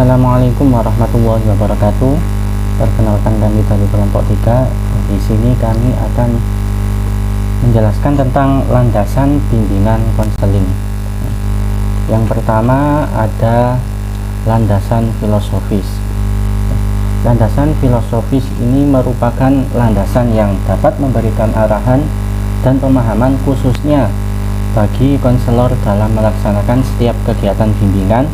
Assalamualaikum warahmatullahi wabarakatuh. Perkenalkan kami dari kelompok 3. Di sini kami akan menjelaskan tentang landasan bimbingan konseling. Yang pertama ada landasan filosofis. Landasan filosofis ini merupakan landasan yang dapat memberikan arahan dan pemahaman khususnya bagi konselor dalam melaksanakan setiap kegiatan bimbingan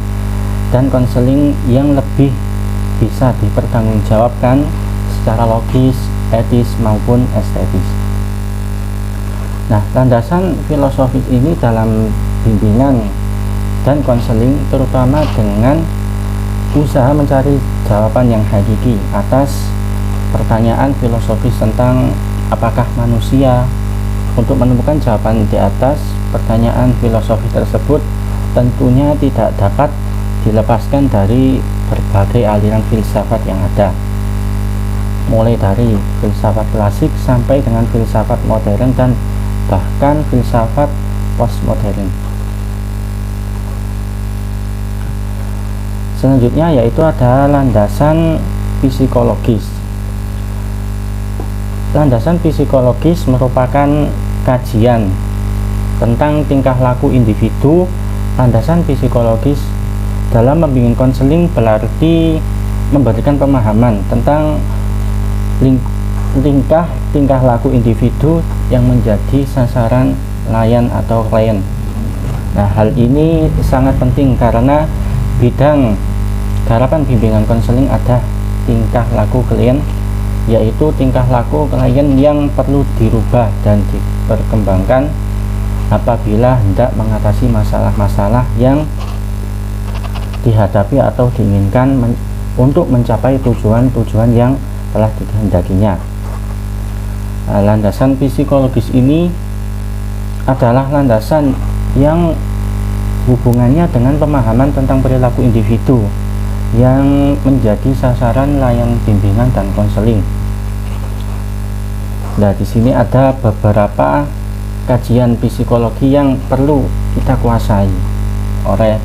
dan konseling yang lebih bisa dipertanggungjawabkan secara logis, etis maupun estetis. Nah, landasan filosofis ini dalam bimbingan dan konseling terutama dengan usaha mencari jawaban yang hakiki atas pertanyaan filosofis tentang apakah manusia. Untuk menemukan jawaban di atas pertanyaan filosofis tersebut tentunya tidak dapat dilepaskan dari berbagai aliran filsafat yang ada, mulai dari filsafat klasik sampai dengan filsafat modern dan bahkan filsafat postmodern. Selanjutnya yaitu ada landasan psikologis. Landasan psikologis merupakan kajian tentang tingkah laku individu. Landasan psikologis dalam membimbing konseling berarti memberikan pemahaman tentang tingkah laku individu yang menjadi sasaran layan atau klien. Nah, hal ini sangat penting karena bidang garapan bimbingan konseling ada tingkah laku klien, yaitu tingkah laku klien yang perlu dirubah dan diperkembangkan apabila hendak mengatasi masalah-masalah yang dihadapi atau diinginkan untuk mencapai tujuan-tujuan yang telah dikehendakinya. Landasan psikologis ini adalah landasan yang hubungannya dengan pemahaman tentang perilaku individu yang menjadi sasaran layanan bimbingan dan konseling. Nah, di sini ada beberapa kajian psikologi yang perlu kita kuasai oleh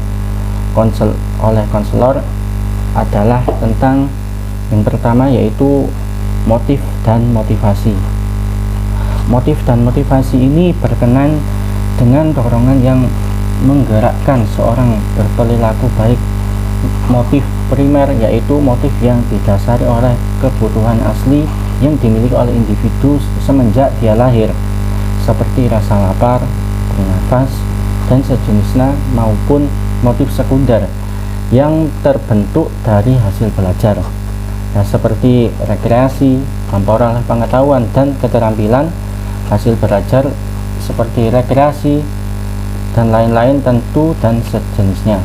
konselor adalah tentang yang pertama yaitu motif dan motivasi. Motif dan motivasi ini berkenan dengan dorongan yang menggerakkan seorang berperilaku baik. Motif primer yaitu motif yang didasari oleh kebutuhan asli yang dimiliki oleh individu semenjak dia lahir, seperti rasa lapar, bernafas, dan sejenisnya, maupun motif sekunder yang terbentuk dari hasil belajar. Nah, seperti rekreasi, memperoleh pengetahuan dan keterampilan. Hasil belajar seperti rekreasi dan lain-lain tentu dan sejenisnya.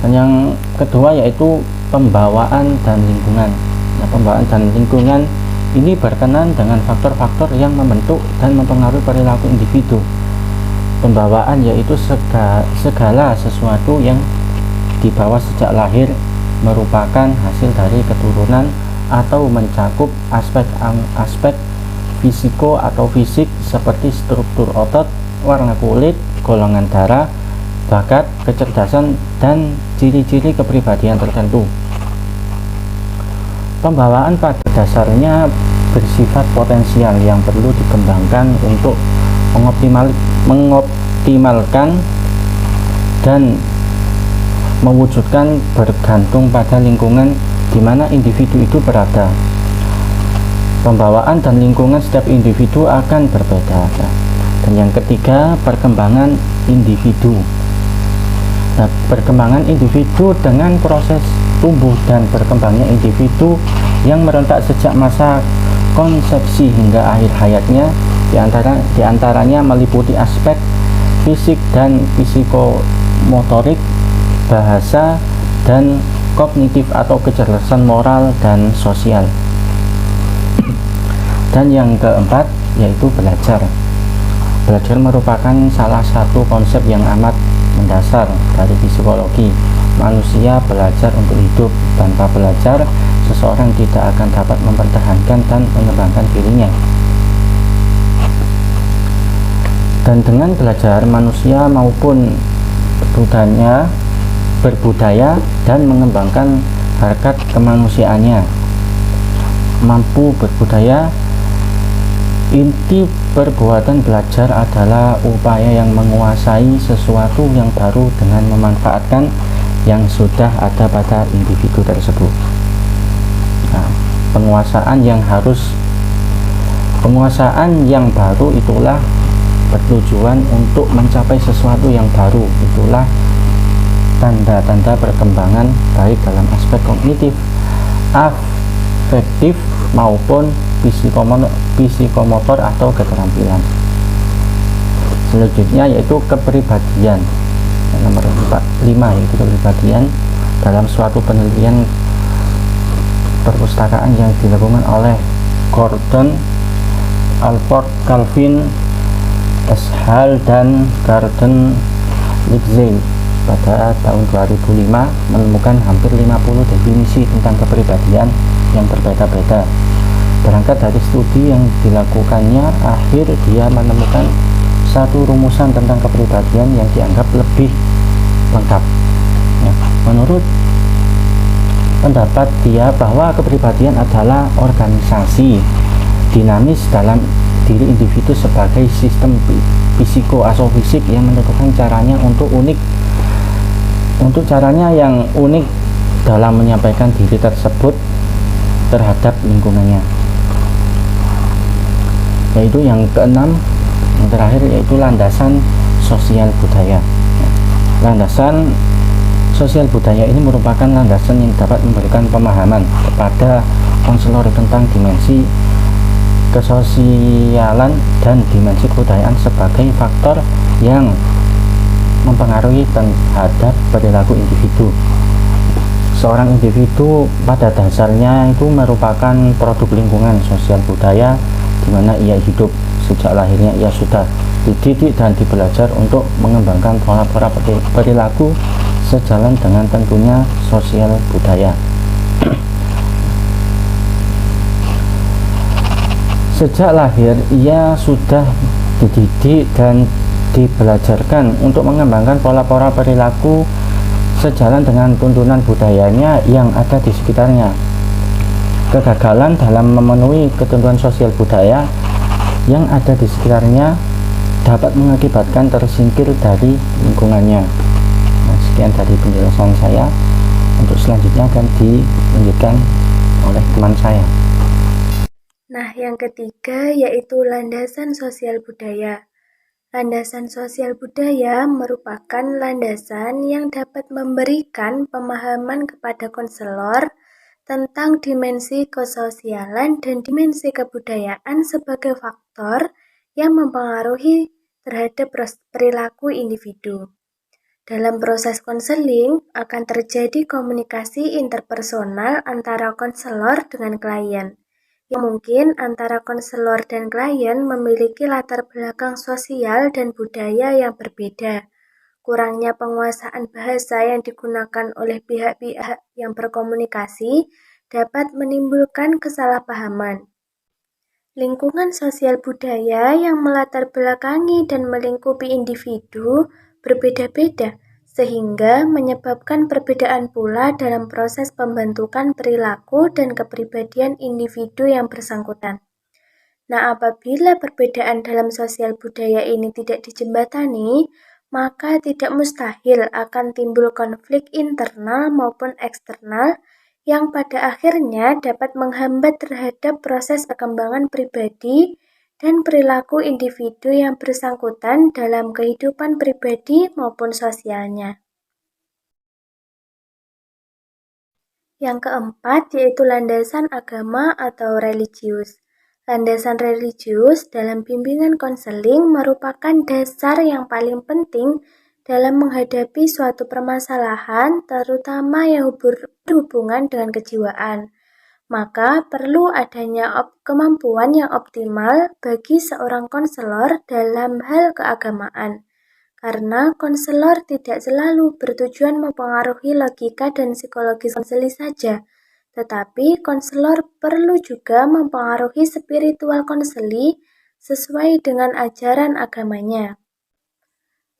Dan yang kedua yaitu pembawaan dan lingkungan. Nah, pembawaan dan lingkungan ini berkenan dengan faktor-faktor yang membentuk dan mempengaruhi perilaku individu. Pembawaan yaitu segala sesuatu yang dibawa sejak lahir, merupakan hasil dari keturunan atau mencakup aspek fisiko atau fisik seperti struktur otot, warna kulit, golongan darah, bakat, kecerdasan, dan ciri-ciri kepribadian tertentu. Pembawaan pada dasarnya bersifat potensial yang perlu dikembangkan untuk mengoptimalkan dan mewujudkan bergantung pada lingkungan di mana individu itu berada. Pembawaan dan lingkungan setiap individu akan berbeda. Dan yang ketiga, perkembangan individu. Nah, perkembangan individu dengan proses tumbuh dan berkembangnya individu yang merentak sejak masa konsepsi hingga akhir hayatnya, diantaranya meliputi aspek fisik dan psikomotorik, bahasa, dan kognitif atau kecerdasan moral dan sosial. Dan yang keempat yaitu belajar. Belajar merupakan salah satu konsep yang amat mendasar dari psikologi. Manusia belajar untuk hidup. Tanpa belajar, seseorang tidak akan dapat mempertahankan dan mengembangkan dirinya. Dan dengan belajar, manusia maupun budayanya berbudaya dan mengembangkan harkat kemanusiaannya. Mampu berbudaya. Inti perbuatan belajar adalah upaya yang menguasai sesuatu yang baru dengan memanfaatkan yang sudah ada pada individu tersebut. Nah, penguasaan yang baru itulah bertujuan untuk mencapai sesuatu yang baru. Itulah tanda-tanda perkembangan baik dalam aspek kognitif, afektif maupun psikomotor atau keterampilan. Selanjutnya yaitu kepribadian. Nomor 5 yaitu kepribadian. Dalam suatu penelitian perpustakaan yang dilakukan oleh Gordon, Alford, Calvin, Eshal, dan Garden Lixley pada tahun 2005 menemukan hampir 50 definisi tentang kepribadian yang berbeda-beda. Berangkat dari studi yang dilakukannya, akhir dia menemukan satu rumusan tentang kepribadian yang dianggap lebih lengkap. Ya, menurut pendapat dia bahwa kepribadian adalah organisasi dinamis dalam diri individu sebagai sistem psiko-fisik yang menentukan caranya caranya yang unik dalam menyampaikan diri tersebut terhadap lingkungannya. Yaitu yang keenam, yang terakhir, yaitu landasan sosial budaya. Landasan sosial budaya ini merupakan landasan yang dapat memberikan pemahaman kepada konselor tentang dimensi kesosialan dan dimensi kebudayaan sebagai faktor yang mempengaruhi terhadap perilaku individu. Seorang individu pada dasarnya itu merupakan produk lingkungan sosial budaya di mana ia hidup. Sejak lahirnya ia sudah dididik dan dibelajar untuk mengembangkan pola-pola perilaku sejalan dengan tentunya sosial budaya. Sejak lahir ia sudah dididik dan dibelajarkan untuk mengembangkan pola-pola perilaku sejalan dengan tuntunan budayanya yang ada di sekitarnya. Kegagalan dalam memenuhi ketentuan sosial budaya yang ada di sekitarnya dapat mengakibatkan tersingkir dari lingkungannya. Nah, sekian dari penjelasan saya. Untuk selanjutnya akan dilanjutkan oleh teman saya. Nah, yang ketiga yaitu landasan sosial budaya. Landasan sosial budaya merupakan landasan yang dapat memberikan pemahaman kepada konselor tentang dimensi kesosialan dan dimensi kebudayaan sebagai faktor yang mempengaruhi terhadap perilaku individu. Dalam proses konseling akan terjadi komunikasi interpersonal antara konselor dengan klien. Yang mungkin antara konselor dan klien memiliki latar belakang sosial dan budaya yang berbeda. Kurangnya penguasaan bahasa yang digunakan oleh pihak-pihak yang berkomunikasi dapat menimbulkan kesalahpahaman. Lingkungan sosial budaya yang melatar belakangi dan melingkupi individu berbeda-beda, sehingga menyebabkan perbedaan pula dalam proses pembentukan perilaku dan kepribadian individu yang bersangkutan. Nah, apabila perbedaan dalam sosial budaya ini tidak dijembatani, maka tidak mustahil akan timbul konflik internal maupun eksternal yang pada akhirnya dapat menghambat terhadap proses perkembangan pribadi dan perilaku individu yang bersangkutan dalam kehidupan pribadi maupun sosialnya. Yang keempat yaitu landasan agama atau religius. Landasan religius dalam bimbingan konseling merupakan dasar yang paling penting dalam menghadapi suatu permasalahan, terutama yang berhubungan dengan kejiwaan. Maka perlu adanya kemampuan yang optimal bagi seorang konselor dalam hal keagamaan. Karena konselor tidak selalu bertujuan mempengaruhi logika dan psikologis konseli saja, tetapi konselor perlu juga mempengaruhi spiritual konseli sesuai dengan ajaran agamanya.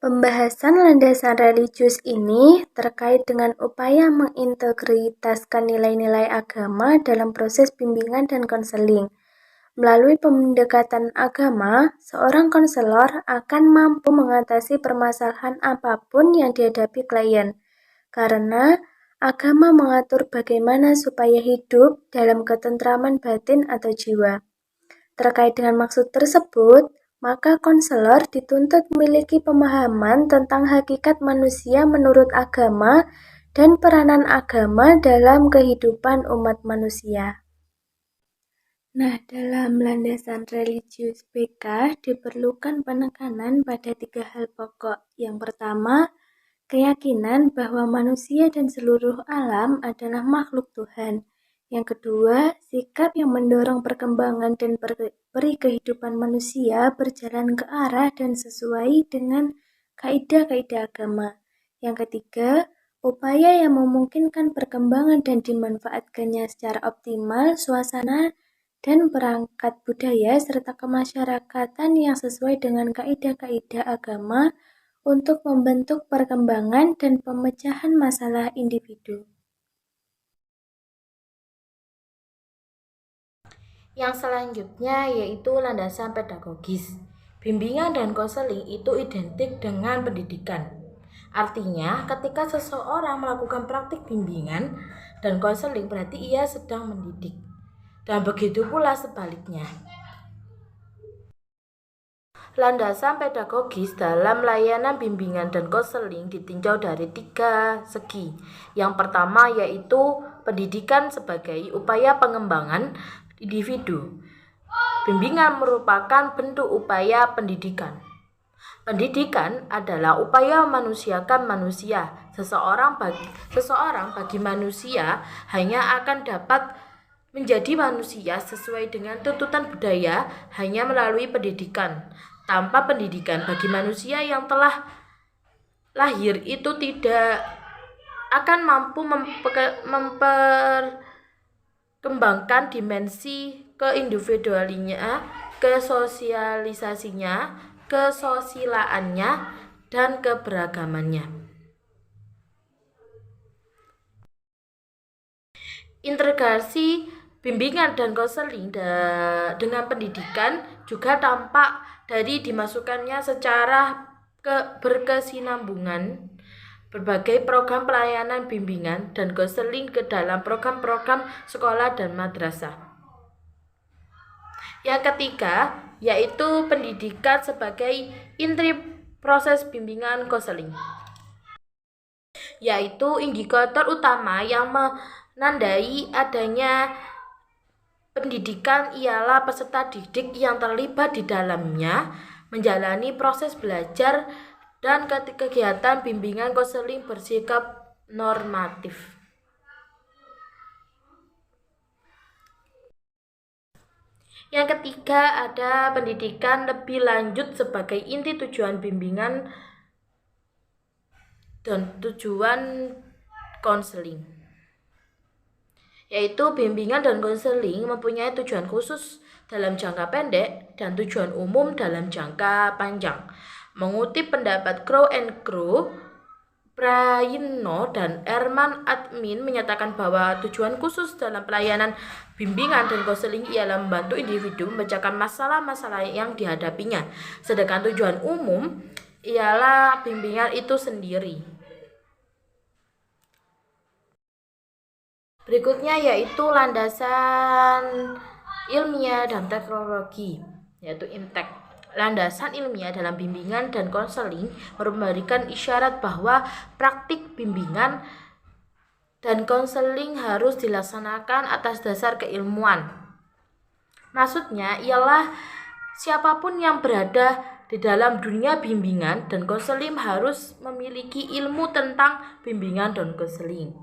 Pembahasan landasan religius ini terkait dengan upaya mengintegritaskan nilai-nilai agama dalam proses bimbingan dan konseling. Melalui pendekatan agama, seorang konselor akan mampu mengatasi permasalahan apapun yang dihadapi klien, karena agama mengatur bagaimana supaya hidup dalam ketentraman batin atau jiwa. Terkait dengan maksud tersebut, maka konselor dituntut memiliki pemahaman tentang hakikat manusia menurut agama dan peranan agama dalam kehidupan umat manusia. Nah, dalam landasan religius BK diperlukan penekanan pada 3 hal pokok. Yang pertama, keyakinan bahwa manusia dan seluruh alam adalah makhluk Tuhan. Yang kedua, sikap yang mendorong perkembangan dan peri kehidupan manusia berjalan ke arah dan sesuai dengan kaidah-kaidah agama. Yang ketiga, upaya yang memungkinkan perkembangan dan dimanfaatkannya secara optimal suasana dan perangkat budaya serta kemasyarakatan yang sesuai dengan kaidah-kaidah agama untuk membentuk perkembangan dan pemecahan masalah individu. Yang selanjutnya yaitu landasan pedagogis. Bimbingan dan konseling itu identik dengan pendidikan. Artinya, ketika seseorang melakukan praktik bimbingan dan konseling berarti ia sedang mendidik. Dan begitu pula sebaliknya. Landasan pedagogis dalam layanan bimbingan dan konseling ditinjau dari 3 segi. Yang pertama yaitu pendidikan sebagai upaya pengembangan individu. Bimbingan merupakan bentuk upaya pendidikan. Pendidikan adalah upaya memanusiakan manusia. Seseorang bagi manusia hanya akan dapat menjadi manusia sesuai dengan tuntutan budaya hanya melalui pendidikan. Tanpa pendidikan bagi manusia yang telah lahir itu tidak akan mampu memperkembangkan dimensi keindividualinya, kesosialisasinya, kesosialaannya, dan keberagamannya. Integrasi bimbingan dan konseling dengan pendidikan juga tampak dari dimasukkannya secara berkesinambungan berbagai program pelayanan bimbingan dan konseling ke dalam program-program sekolah dan madrasah. Yang ketiga, yaitu pendidikan sebagai inti proses bimbingan konseling, yaitu indikator utama yang menandai adanya pendidikan ialah peserta didik yang terlibat di dalamnya menjalani proses belajar dan kegiatan bimbingan konseling bersikap normatif. Yang ketiga ada pendidikan lebih lanjut sebagai inti tujuan bimbingan dan tujuan konseling, yaitu bimbingan dan konseling mempunyai tujuan khusus dalam jangka pendek dan tujuan umum dalam jangka panjang. Mengutip pendapat Crow and Crow, Prayitno dan Herman Admin menyatakan bahwa tujuan khusus dalam pelayanan bimbingan dan konseling ialah membantu individu memecahkan masalah-masalah yang dihadapinya, sedangkan tujuan umum ialah bimbingan itu sendiri. Berikutnya yaitu landasan ilmiah dan teknologi, yaitu IMTEK. Landasan ilmiah dalam bimbingan dan konseling memberikan isyarat bahwa praktik bimbingan dan konseling harus dilaksanakan atas dasar keilmuan. Maksudnya ialah siapapun yang berada di dalam dunia bimbingan dan konseling harus memiliki ilmu tentang bimbingan dan konseling.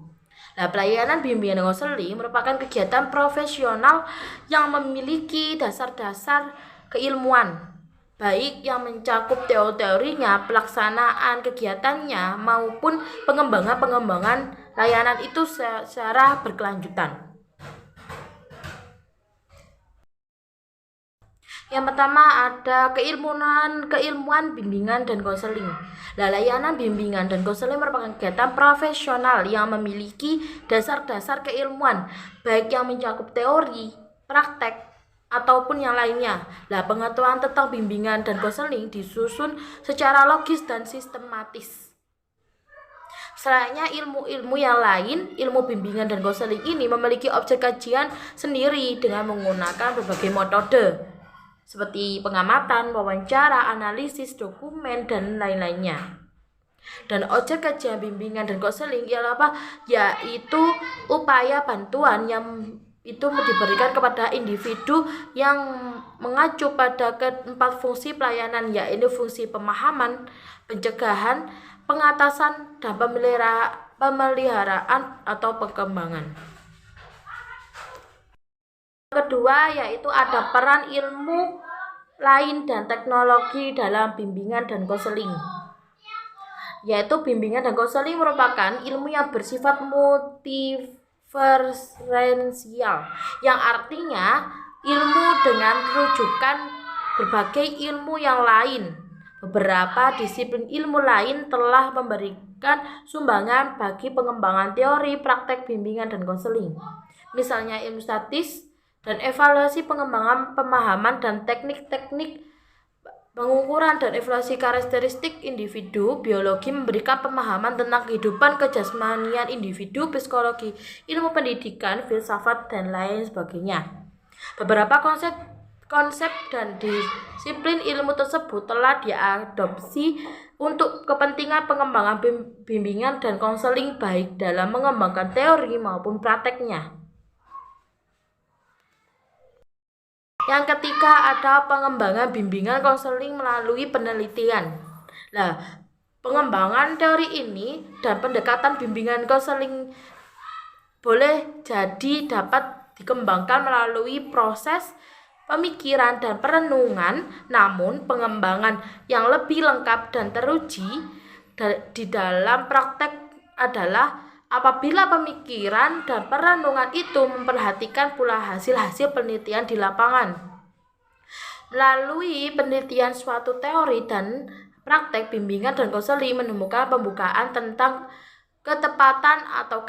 Nah, pelayanan bimbingan dan konseling merupakan kegiatan profesional yang memiliki dasar-dasar keilmuan, baik yang mencakup teorinya, pelaksanaan kegiatannya, maupun pengembangan layanan itu secara berkelanjutan. Yang pertama ada keilmuan bimbingan dan konseling. Layanan bimbingan dan konseling merupakan kegiatan profesional yang memiliki dasar-dasar keilmuan, baik yang mencakup teori, praktek, ataupun yang lainnya. Pengetahuan tentang bimbingan dan konseling disusun secara logis dan sistematis. Selayaknya ilmu-ilmu yang lain, ilmu bimbingan dan konseling ini memiliki objek kajian sendiri dengan menggunakan berbagai metode seperti pengamatan, wawancara, analisis, dokumen, dan lain-lainnya. Dan objek kajian bimbingan dan konseling ialah apa? Yaitu upaya bantuan yang itu diberikan kepada individu yang mengacu pada keempat fungsi pelayanan, yaitu fungsi pemahaman, pencegahan, pengatasan, dan pemeliharaan atau pengembangan. Kedua yaitu ada peran ilmu lain dan teknologi dalam bimbingan dan konseling. Yaitu bimbingan dan konseling merupakan ilmu yang bersifat multireferensial, yang artinya ilmu dengan rujukan berbagai ilmu yang lain. Beberapa disiplin ilmu lain telah memberikan sumbangan bagi pengembangan teori praktek bimbingan dan konseling. Misalnya ilmu statis dan evaluasi pengembangan pemahaman dan teknik-teknik pengukuran dan evaluasi karakteristik individu. Biologi memberikan pemahaman tentang kehidupan kejasmanian individu, psikologi, ilmu pendidikan, filsafat, dan lain sebagainya. Beberapa konsep dan disiplin ilmu tersebut telah diadopsi untuk kepentingan pengembangan bimbingan dan konseling, baik dalam mengembangkan teori maupun prakteknya. Yang ketiga ada pengembangan bimbingan konseling melalui penelitian. Pengembangan teori ini dan pendekatan bimbingan konseling boleh jadi dapat dikembangkan melalui proses pemikiran dan perenungan, namun pengembangan yang lebih lengkap dan teruji di dalam praktek adalah apabila pemikiran dan perenungan itu memperhatikan pula hasil-hasil penelitian di lapangan. Melalui penelitian suatu teori dan praktek bimbingan dan konseling menemukan pembukaan tentang ketepatan atau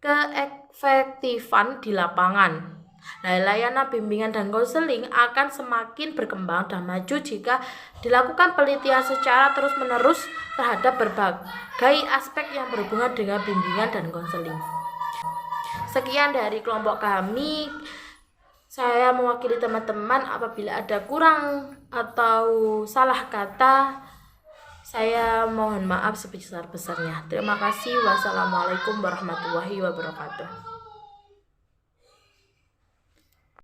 keefektifan di lapangan. Layanan bimbingan dan konseling akan semakin berkembang dan maju jika dilakukan penelitian secara terus-menerus terhadap berbagai aspek yang berhubungan dengan bimbingan dan konseling. Sekian dari kelompok kami. Saya mewakili teman-teman. Apabila ada kurang atau salah kata, saya mohon maaf sebesar-besarnya. Terima kasih. Wassalamualaikum warahmatullahi wabarakatuh.